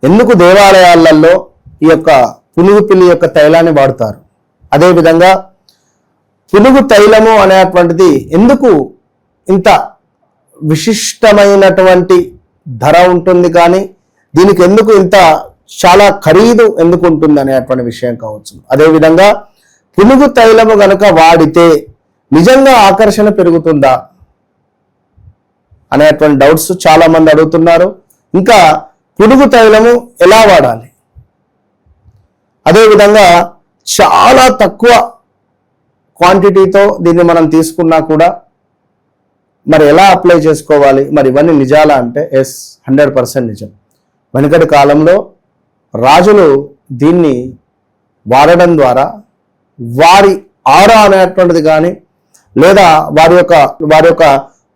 ఎందుకు దేవాలయాలలో ఈ యొక్క పునుగు పిల్లి యొక్క తైలాన్ని వాడతారు? అదేవిధంగా పునుగు తైలము అనేటువంటిది ఎందుకు ఇంత విశిష్టమైనటువంటి ధర ఉంటుంది, కానీ దీనికి ఎందుకు ఇంత చాలా ఖరీదు ఎందుకు ఉంటుంది అనేటువంటి విషయం కావచ్చు. అదేవిధంగా పునుగు తైలము గనక వాడితే నిజంగా ఆకర్షణ పెరుగుతుందా అనేటువంటి డౌట్స్ చాలా మంది అడుగుతున్నారు. ఇంకా పునుగు తైలము ఎలా వాడాలి, అదేవిధంగా చాలా తక్కువ క్వాంటిటీతో దీన్ని మనం తీసుకున్నా కూడా మరి ఎలా అప్లై చేసుకోవాలి, మరి ఇవన్నీ నిజాలా అంటే ఎస్, 100% నిజం. వెనుకటి కాలంలో రాజులు దీన్ని వాడడం ద్వారా వారి ఆరా అనేటువంటిది కానీ లేదా వారి యొక్క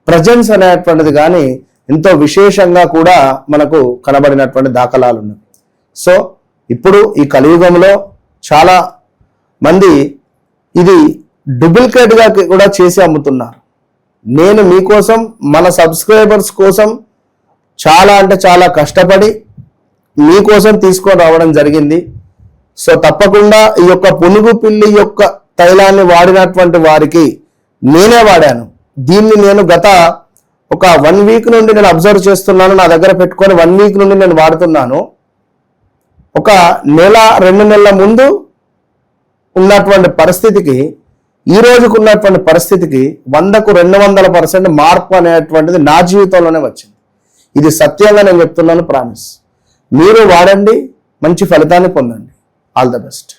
ప్రజెన్స్ అనేటువంటిది కానీ ఎంతో విశేషంగా కూడా మనకు కనబడినటువంటి దాఖలాలు ఉన్నాయి. సో ఇప్పుడు ఈ కలియుగంలో చాలా మంది ఇది డూప్లికేట్గా కూడా చేసి అమ్ముతున్నారు. నేను మీకోసం, మన సబ్స్క్రైబర్స్ కోసం చాలా అంటే చాలా కష్టపడి మీకోసం తీసుకొని రావడం జరిగింది. సో తప్పకుండా ఈ యొక్క పునుగు పిల్లి యొక్క తైలాన్ని వాడినటువంటి వారికి నేనే వాడాను. దీన్ని నేను గత ఒక 1 వీక్ నుండి నేను అబ్జర్వ్ చేస్తున్నాను. నా దగ్గర పెట్టుకొని 1 వీక్ నుండి నేను వాడుతున్నాను. ఒక నెల 2 నెలల ముందు ఉన్నటువంటి పరిస్థితికి ఈ రోజుకు ఉన్నటువంటి పరిస్థితికి 100కు 200% మార్పు అనేటువంటిది నా జీవితంలోనే వచ్చింది. ఇది సత్యంగా నేను చెప్తున్నాను, ప్రామిస్. మీరు వాడండి, మంచి ఫలితాన్ని పొందండి. All the best.